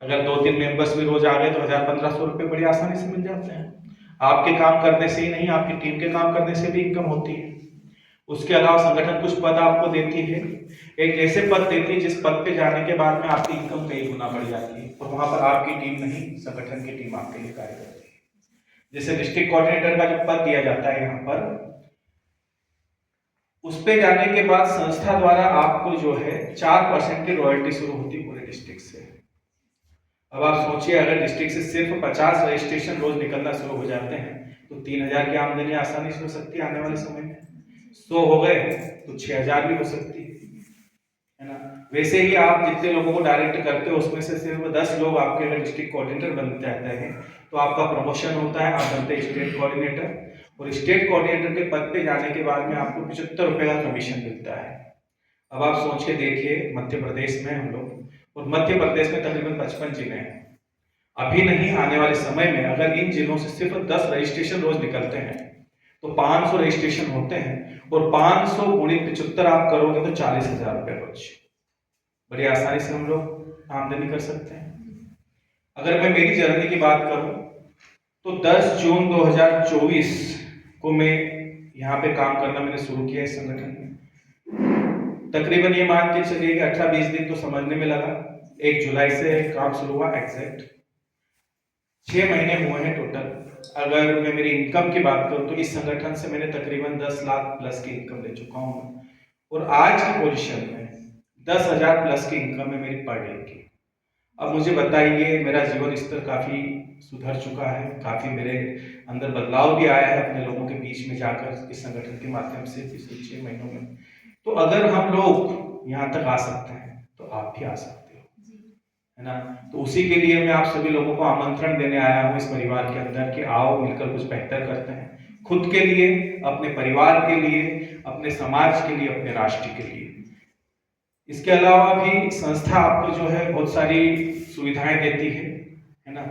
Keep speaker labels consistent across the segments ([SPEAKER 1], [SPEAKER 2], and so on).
[SPEAKER 1] अगर 2-3 मेंबर्स भी रोज आ गए तो 1000-1500 रुपये बड़ी आसानी से मिल जाते हैं। आपके काम करने से ही नहीं, आपकी टीम के काम करने से भी इनकम होती है। उसके अलावा संगठन कुछ पद आपको देती है, एक ऐसे पद देती है जिस पद पे जाने के बाद में आपकी इनकम कई गुना बढ़ जाती है और वहां पर आपकी टीम नहीं, संगठन की टीम आपके लिए कार्य करती है। जैसे डिस्ट्रिक्ट कोऑर्डिनेटर का जो पद दिया जाता है यहाँ पर, उस पे जाने के बाद संस्था द्वारा आपको जो है 4% की रॉयल्टी शुरू होती है पूरे डिस्ट्रिक्ट से। अब आप सोचिए, अगर डिस्ट्रिक्ट से सिर्फ 50 रजिस्ट्रेशन रोज निकलना शुरू हो जाते हैं तो 3000 की आमदनी आसानी से हो सकती है आने वाले समय में। 100 हो गए तो 6000 भी हो सकती है ना। वैसे ही आप जितने लोगों को डायरेक्ट करते हो उसमें से सिर्फ 10 लोग आपके अगर डिस्ट्रिक्ट कोऑर्डिनेटर बन जाते हैं तो आपका प्रमोशन होता है, आप बनते हैं स्टेट कोऑर्डिनेटर, और स्टेट कोऑर्डिनेटर के पद पे जाने के बाद में आपको 75 रुपए का कमीशन मिलता है। अब आप सोच के देखिए, मध्य प्रदेश में हम लोग, और मध्य प्रदेश में तकरीबन 55 जिले हैं। अभी नहीं, आने वाले समय में अगर इन जिलों से सिर्फ 10 रजिस्ट्रेशन रोज निकलते हैं तो 500 रजिस्ट्रेशन होते हैं, और 500 गुणित 75 आप करोगे तो 40,000 रुपए रोज बड़ी आसानी से हम लोग आमदनी कर सकते हैं। अगर मैं मेरी जर्नी की बात करूं तो 10 जून 2024 को मैं यहाँ पे काम करना मैंने शुरू किया इस संगठन में। तकरीबन ये मान के चलिए कि 18-20 दिन तो समझने में लगा। 1 जुलाई से काम शुरू हुआ, एग्जैक्ट 6 महीने हुए हैं टोटल। अगर मैं मेरी इनकम की बात करूं तो इस संगठन से मैंने तकरीबन 10 लाख प्लस की इनकम ले चुका हूं, और आज की पोजीशन में 10,000 प्लस की इनकम है मेरी पर डे की। अब मुझे बताइए, मेरा जीवन स्तर काफी सुधर चुका है, काफी मेरे अंदर बदलाव भी आया है अपने लोगों के बीच में जाकर इस संगठन के माध्यम से पिछले 6 महीनों में। तो अगर हम लोग यहाँ तक आ सकते हैं तो आप भी आ सकते हो, है ना। तो उसी के लिए मैं आप सभी लोगों को आमंत्रण देने आया हूँ इस परिवार के अंदर कि आओ मिलकर कुछ बेहतर करते हैं, खुद के लिए, अपने परिवार के लिए, अपने समाज के लिए, अपने राष्ट्र के लिए। इसके अलावा भी संस्था आपको जो है बहुत सारी सुविधाएं देती है ना,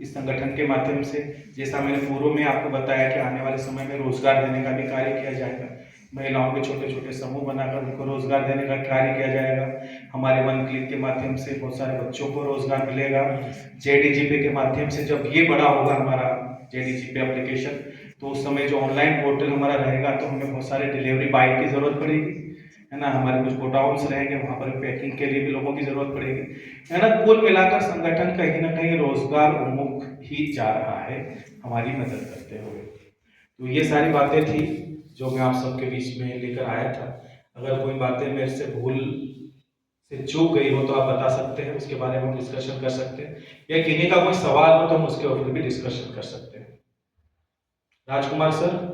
[SPEAKER 1] इस संगठन के माध्यम से। जैसा मैंने पूर्व में आपको बताया कि आने वाले समय में रोजगार देने का भी कार्य किया जाएगा। महिलाओं के छोटे छोटे समूह बनाकर उनको रोजगार देने का कार्य किया जाएगा। हमारे वन क्लिक के माध्यम से बहुत सारे बच्चों को रोजगार मिलेगा। जेडीजीपी के माध्यम से जब ये बड़ा होगा हमारा जेडीजीपी एप्लीकेशन, तो उस समय जो ऑनलाइन पोर्टल हमारा रहेगा तो हमें बहुत सारे डिलीवरी बॉय की जरूरत पड़ेगी, है ना। हमारे कुछ गोडाउन्स रहेंगे, वहां पर पैकिंग के लिए भी लोगों की जरूरत पड़ेगी, है ना। कुल मिलाकर संगठन कहीं ना कहीं रोजगार उन्मुख ही जा रहा है हमारी मदद करते हुए। तो ये सारी बातें थी जो मैं आप सबके बीच में लेकर आया था। अगर कोई बातें मेरे से भूल से चूक गई हो तो आप बता सकते हैं, उसके बारे में हम डिस्कशन कर सकते हैं, या किन्हीं का कोई सवाल हो तो हम उसके ऊपर भी डिस्कशन कर सकते हैं। राजकुमार सर,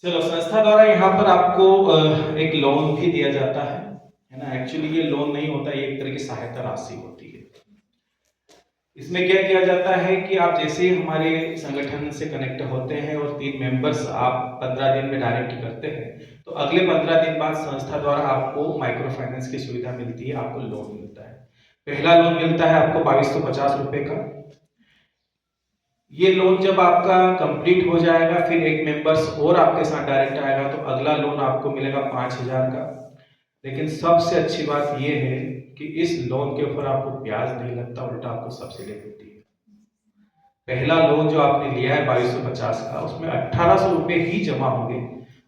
[SPEAKER 1] चलो, संस्था द्वारा यहाँ पर आपको एक लोन भी दिया जाता है ना। एक्चुअली ये लोन नहीं होता, ये एक तरह की सहायता राशि होती है। इसमें क्या किया जाता है कि आप जैसे ही हमारे संगठन से कनेक्ट होते हैं और 3 मेंबर्स आप 15 दिन में डायरेक्ट करते हैं, तो अगले 15 दिन बाद संस्था द्वारा आपको माइक्रो फाइनेंस की सुविधा मिलती है, आपको लोन मिलता है। पहला लोन मिलता है आपको 2250 रुपए का। ये लोन जब आपका कंप्लीट हो जाएगा, फिर एक मेंबर्स और आपके साथ डायरेक्ट आएगा तो अगला लोन आपको मिलेगा 5000 का। लेकिन सबसे अच्छी बात यह है कि इस लोन के ऊपर आपको ब्याज नहीं लगता, उल्टा आपको सब्सिडी मिलती है। पहला लोन जो आपने लिया है 2250 का, उसमें 1800 रुपए ही जमा होंगे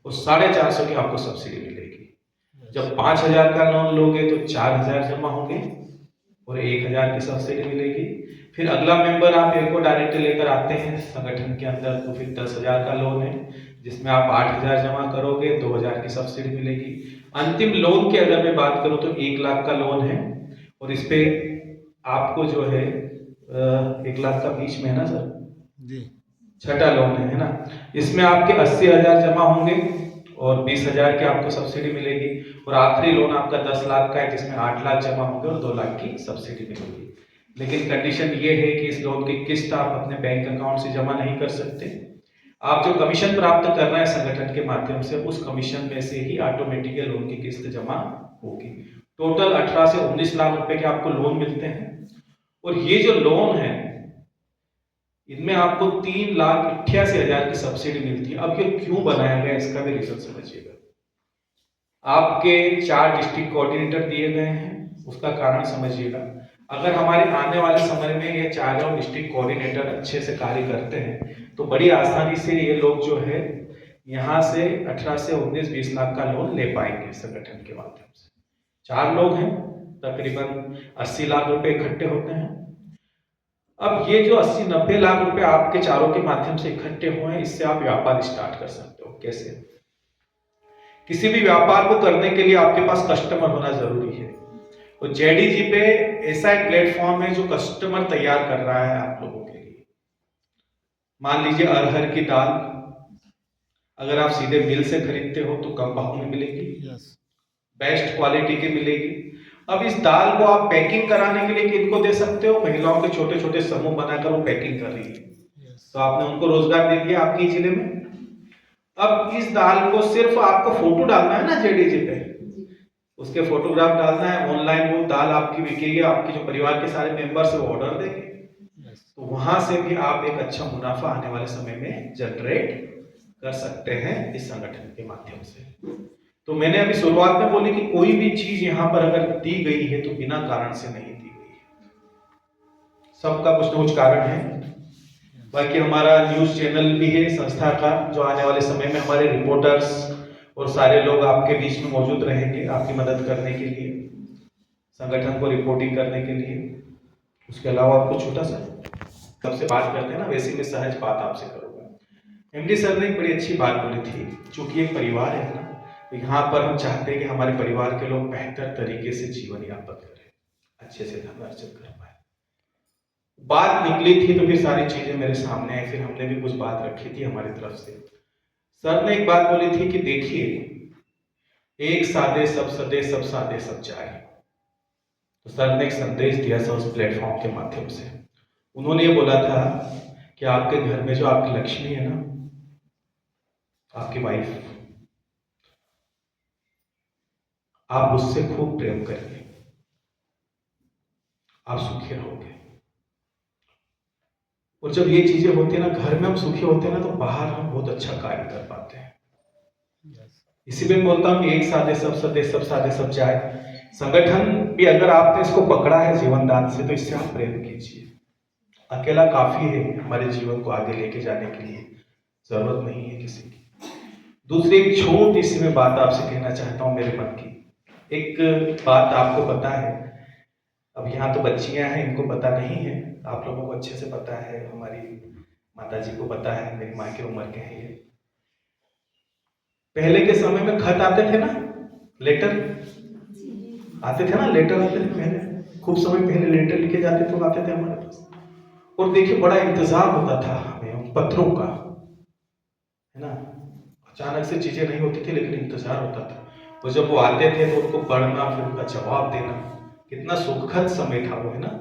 [SPEAKER 1] और 450 की आपको सब्सिडी मिलेगी। जब 5000 का लोन लोगे तो 4000 जमा होंगे और 1000 की सब्सिडी मिलेगी। फिर अगला मेंबर आप एक को डायरेक्ट लेकर आते हैं संगठन के अंदर तो फिर 10,000 का लोन है, जिसमें आप 8000 जमा करोगे, 2000 की सब्सिडी मिलेगी। अंतिम लोन की अगर मैं बात करूं तो 1 लाख का लोन है, और इस पे आपको जो है 1 लाख का बीच में है ना सर जी, छठा लोन है ना। इसमें आपके 80,000 जमा होंगे और 20,000 की आपको सब्सिडी मिलेगी, और आखिरी लोन आपका 10 लाख का है जिसमें 8 लाख जमा होंगे और 2 लाख की सब्सिडी मिलेगी। लेकिन कंडीशन ये है कि इस लोन की किस्त आप अपने बैंक अकाउंट से जमा नहीं कर सकते। आप जो कमीशन प्राप्त कर रहे हैं संगठन के माध्यम से, उस कमीशन में से ही ऑटोमेटिक लोन की किस्त जमा होगी। टोटल 18 से 19 लाख रुपए के आपको लोन मिलते हैं, और ये जो लोन है इनमें आपको 3,88,000 की सब्सिडी मिलती है। अब ये क्यों बनाया गया, इसका भी रीजन समझिएगा। आपके 4 डिस्ट्रिक्ट कोऑर्डिनेटर दिए गए हैं उसका कारण समझिएगा। अगर हमारे आने वाले समय में ये चारों डिस्ट्रिक्ट कोऑर्डिनेटर अच्छे से कार्य करते हैं तो बड़ी आसानी से ये लोग जो है यहाँ से 18 से 19-20 लाख का लोन ले पाएंगे संगठन के माध्यम से। 4 लोग हैं, तकरीबन 80 लाख रुपए इकट्ठे होते हैं। अब ये जो 80-90 लाख रुपए आपके चारों के माध्यम से इकट्ठे हुए हैं, इससे आप व्यापार स्टार्ट कर सकते हो। कैसे? किसी भी व्यापार को करने के लिए आपके पास कस्टमर होना जरूरी है, और जेडीजी पे ऐसा एक प्लेटफॉर्म है जो कस्टमर तैयार कर रहा है आप लोगों के लिए। मान लीजिए अरहर की दाल, अगर आप सीधे मिल से खरीदते हो तो कम भाव में मिलेगी, बेस्ट क्वालिटी की मिलेगी। अब इस दाल को आप पैकिंग कराने के लिए किनको दे सकते हो? महिलाओं के छोटे छोटे समूह बनाकर वो पैकिंग कर रही है, तो आपने उनको रोजगार दे दिया आपके जिले में। अब इस दाल को सिर्फ आपको फोटो डालना है ना जेडीजी पे, उसके फोटोग्राफ डालना है, ऑनलाइन वो दाल आपकी बिकेगी, आपके जो परिवार के सारे मेंबर्स है वो ऑर्डर देंगे, तो वहां से भी आप एक अच्छा मुनाफा आने वाले समय में जनरेट कर सकते हैं इस संगठन के माध्यम से। तो मैंने अभी शुरुआत में बोली कि कोई भी चीज यहाँ पर अगर दी गई है तो बिना कारण से नहीं दी गई है, सबका कुछ न कुछ कारण है। बाकी हमारा न्यूज चैनल भी है संस्था का, जो आने वाले समय में हमारे रिपोर्टर्स और सारे लोग आपके बीच में मौजूद रहेंगे आपकी मदद करने के लिए, संगठन को रिपोर्टिंग करने के लिए। उसके अलावा आपको छोटा सा सबसे बात करते हैं ना, वैसे मैं सहज बात आपसे करूंगा। एमडी सर ने एक बड़ी अच्छी बात बोली थी, चूंकि एक परिवार है ना, तो यहाँ पर हम चाहते हैं कि हमारे परिवार के लोग बेहतर तरीके से जीवन यापन करें, अच्छे से धन अर्जित कर पाए। बात निकली थी तो फिर सारी चीजें मेरे सामने आई, फिर हमने भी कुछ बात रखी थी हमारी तरफ से। सर ने एक बात बोली थी कि देखिए, एक सादे सब सदे, सब सादे सब जाए। तो सर ने एक संदेश दिया था उस प्लेटफॉर्म के माध्यम से। उन्होंने ये बोला था कि आपके घर में जो आपकी लक्ष्मी है ना, आपकी वाइफ, आप उससे खूब प्रेम करिए, आप सुखी रहोगे। और जब ये चीजें होती है ना, घर में हम सुखी होते हैं ना, तो बाहर हम बहुत अच्छा कार्य कर पाते हैं। इसीलिए बोलता हूं कि एक सादे सब सदे, सब सादे सब जाए। संगठन भी अगर आपने इसको पकड़ा है जीवन दान से, तो इससे आप प्रेम कीजिए। अकेला काफी है हमारे जीवन को आगे लेके जाने के लिए, जरूरत नहीं है किसी की। दूसरी एक छोटी सी मैं बात आपसे कहना चाहता हूं मेरे मन की। एक बात आपको पता है, अब यहाँ तो बच्चियां हैं, इनको पता नहीं है, आप लोगों को अच्छे से पता है, हमारी माता जी को पता है, मेरी माँ की उम्र के हैं ये। पहले के समय में खत आते थे ना, लेटर आते थे ना, लेटर आते थे पहले, खूब समय पहले लेटर लिखे जाते थे, आते थे हमारे पास। और देखिए बड़ा इंतजार होता था हमें पत्रों का, है ना। अचानक से चीजें नहीं होती थी, लेकिन इंतजार होता था। और जब वो आते थे तो उनको पढ़ना, फिर उनका जवाब देना, कितना सुखद समय था वो, है ना।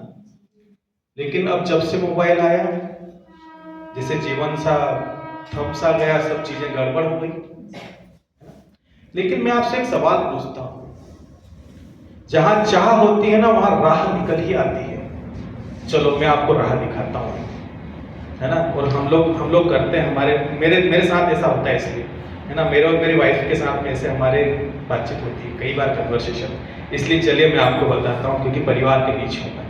[SPEAKER 1] लेकिन अब जब से मोबाइल आया, जैसे जीवन सा थम सा गया, सब चीजें गड़बड़ हो गई। लेकिन मैं आपसे एक सवाल पूछता हूं, जहां चाह होती है ना, वहां राह निकल ही आती है। चलो मैं आपको राह दिखाता हूं, है ना। और हम लोग करते हैं, मेरे साथ ऐसा होता है, इसलिए, है ना, मेरे और मेरी वाइफ के साथ में ऐसे हमारे बातचीत होती है कई बार, कन्वर्सेशन। इसलिए चलिए मैं आपको बताता हूं, क्योंकि परिवार के बीच हूं मैं।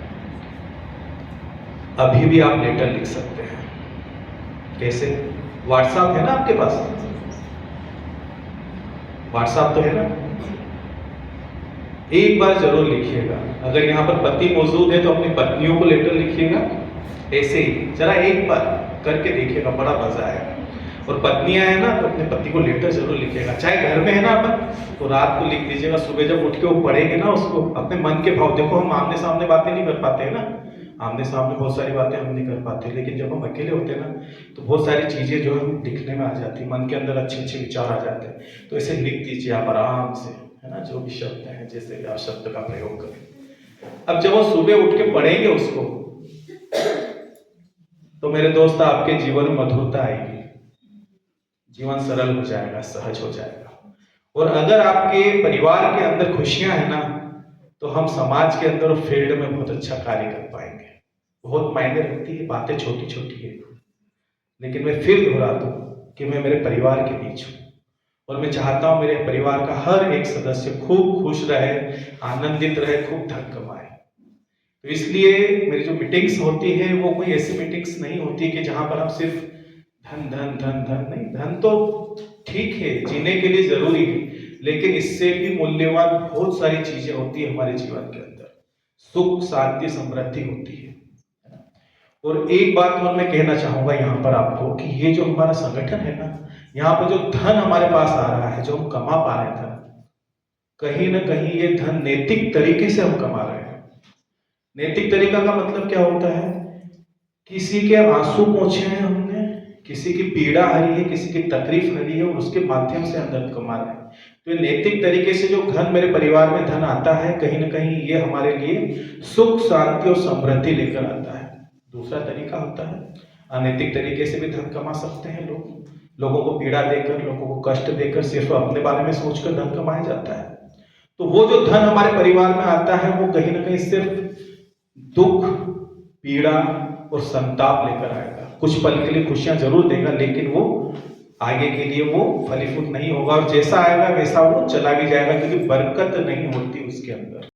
[SPEAKER 1] अभी भी आप लेटर लिख सकते हैं। कैसे? व्हाट्सएप है ना आपके पास, व्हाट्सएप तो है ना, एक बार जरूर लिखिएगा। अगर यहाँ पर पति मौजूद है तो अपनी पत्नियों को लेटर लिखिएगा, ऐसे ही जरा एक बार करके देखिएगा, बड़ा मजा आएगा। और पत्नियां है ना, तो अपने पति को लेटर जरूर लिखिएगा। चाहे घर में है ना अपन, तो रात को लिख दीजिएगा, सुबह जब उठ के वो पढ़ेंगे ना उसको, अपने मन के भाव। देखो हम आमने सामने बातें नहीं कर पाते हैं ना, आमने सामने बहुत सारी बातें हम नहीं कर पाते, लेकिन जब हम अकेले होते हैं ना, तो बहुत सारी चीजें जो है लिखने में आ जाती है, मन के अंदर अच्छे अच्छे विचार आ जाते हैं। तो ऐसे लिख दीजिए आप आराम से, है ना, जो भी शब्द हैं, जैसे भी आप शब्द का प्रयोग करें। अब जब वो सुबह उठ के पढ़ेंगे उसको, तो मेरे दोस्त आपके जीवन में मधुरता आएगी, जीवन सरल हो जाएगा, सहज हो जाएगा। और अगर आपके परिवार के अंदर खुशियां है ना, तो हम समाज के अंदर फील्ड में बहुत अच्छा कार्य कर पाएंगे। बहुत मायने रखती है, बातें छोटी छोटी है, लेकिन मैं फिर दोहरा दूं कि मैं मेरे परिवार के बीच हूं, और मैं चाहता हूं मेरे परिवार का हर एक सदस्य खूब खुश रहे, आनंदित रहे, खूब धन कमाए। तो इसलिए मेरी जो मीटिंग्स होती है वो कोई ऐसी मीटिंग्स नहीं होती कि जहां पर हम सिर्फ धन धन धन धन नहीं, धन तो ठीक है, जीने के लिए जरूरी है, लेकिन इससे भी मूल्यवान बहुत सारी चीजें होती है हमारे जीवन के अंदर। सुख, शांति, समृद्धि होती है। और एक बात और मैं कहना चाहूंगा यहाँ पर आपको कि ये जो हमारा संगठन है ना, यहाँ पर जो धन हमारे पास आ रहा है, जो हम कमा पा रहे हैं धन, कहीं ना कहीं ये धन नैतिक तरीके से हम कमा रहे हैं। नैतिक तरीका का मतलब क्या होता है? किसी के आंसू पोंछे हैं हमने, किसी की पीड़ा हरी है, किसी की तकलीफ हरी है, और उसके माध्यम से हम धन कमा रहे हैं। तो नैतिक तरीके से जो धन मेरे परिवार में धन आता है, कहीं ना कहीं ये हमारे लिए सुख, शांति और समृद्धि लेकर आता है। दूसरा तरीका होता है अनैतिक तरीके से भी धन कमा सकते हैं लोग, लोगों को पीड़ा देकर, लोगों को कष्ट देकर, सिर्फ अपने बारे में सोचकर धन कमाया जाता है। तो वो जो धन हमारे परिवार में आता है वो कहीं ना कहीं सिर्फ दुख, पीड़ा और संताप लेकर आएगा। कुछ पल के लिए खुशियां जरूर देगा, लेकिन वो आगे के लिए वो फलीभूत नहीं होगा, और जैसा आएगा वैसा वो चला भी जाएगा, क्योंकि बरकत नहीं होती उसके अंदर।